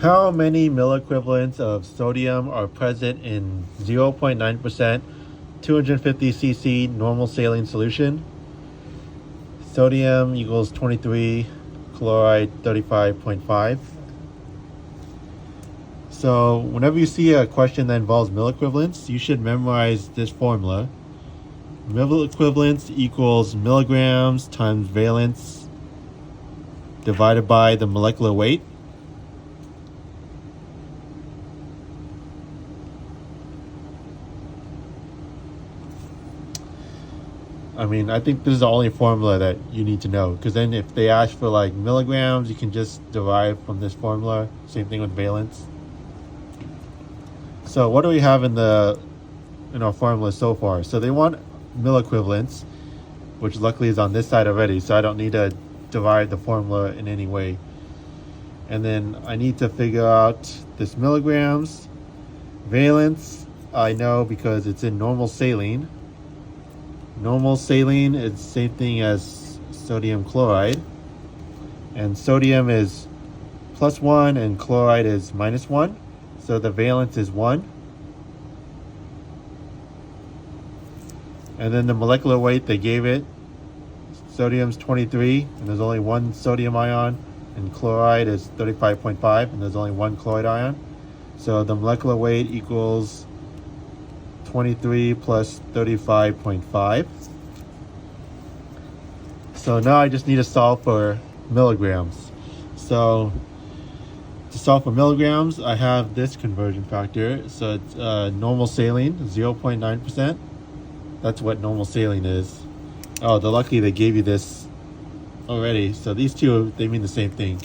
How many milliequivalents of sodium are present in 0.9% 250 cc normal saline solution? Sodium equals 23, chloride 35.5. So whenever you see a question that involves milliequivalents, you should memorize this formula. Milliequivalents equals milligrams times valence divided by the molecular weight. I think this is the only formula that you need to know, because then if they ask for like milligrams, you can just derive from this formula. Same thing with valence. So what do we have in our formula so far? So they want milliequivalents, which luckily is on this side already, so I don't need to divide the formula in any way. And then I need to figure out this milligrams. Valence, I know because it's in normal saline. Normal saline is the same thing as sodium chloride. And sodium is +1 and chloride is -1. So the valence is 1. And then the molecular weight they gave it, sodium's 23 and there's only one sodium ion, and chloride is 35.5 and there's only one chloride ion. So the molecular weight equals 23 plus 35.5. So now I just need to solve for milligrams. So to solve for milligrams, I have this conversion factor. So it's normal saline, 0.9%. That's what normal saline is. Oh, they're lucky they gave you this already. So these two, they mean the same thing.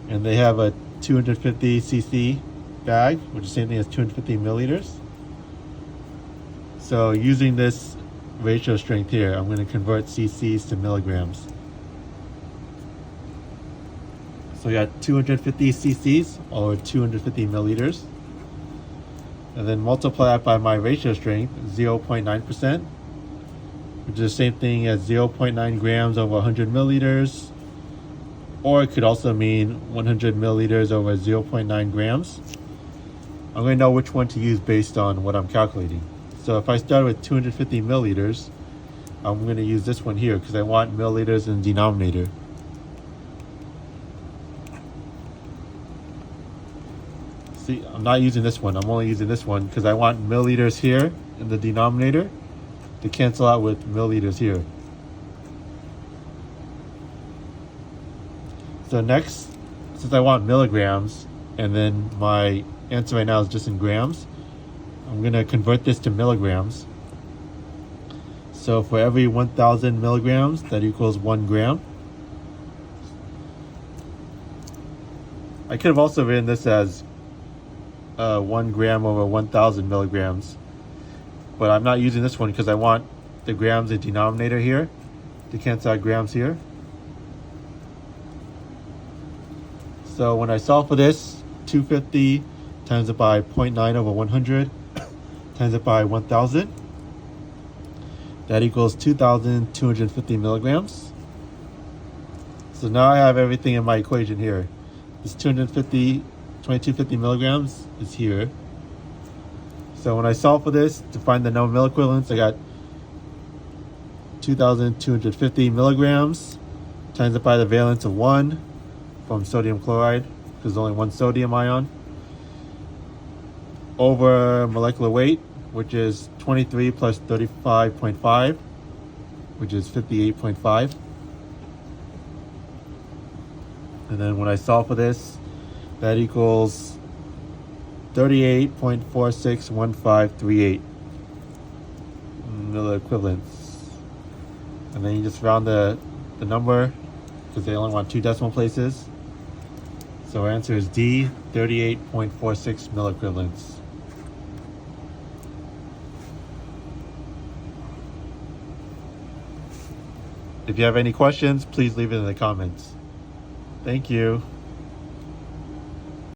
And they have a 250 cc bag, which is the same thing as 250 milliliters. So using this ratio strength here, I'm going to convert cc's to milligrams. So we got 250 cc's or 250 milliliters. And then multiply that by my ratio strength, 0.9%, which is the same thing as 0.9 grams over 100 milliliters. Or it could also mean 100 milliliters over 0.9 grams. I'm going to know which one to use based on what I'm calculating. So if I start with 250 milliliters, I'm going to use this one here because I want milliliters in the denominator. See, I'm not using this one. I'm only using this one because I want milliliters here in the denominator to cancel out with milliliters here. So next, since I want milligrams, and then my answer right now is just in grams, I'm going to convert this to milligrams. So for every 1,000 milligrams, that equals 1 gram. I could have also written this as 1 gram over 1,000 milligrams, but I'm not using this one because I want the grams in denominator here to cancel out grams here. So when I solve for this, 250 times it by 0.9 over 100 times it by 1,000, that equals 2,250 milligrams. So now I have everything in my equation here. This 2250 milligrams is here. So when I solve for this to find the known milliequivalents, I got 2,250 milligrams times it by the valence of 1 from sodium chloride, because there's only one sodium ion, over molecular weight, which is 23 plus 35.5, which is 58.5. And then when I solve for this, that equals 38.461538 milliequivalents. And then you just round the number because they only want 2 decimal places. So our answer is D, 38.46 milliequivalents. If you have any questions, please leave it in the comments. Thank you.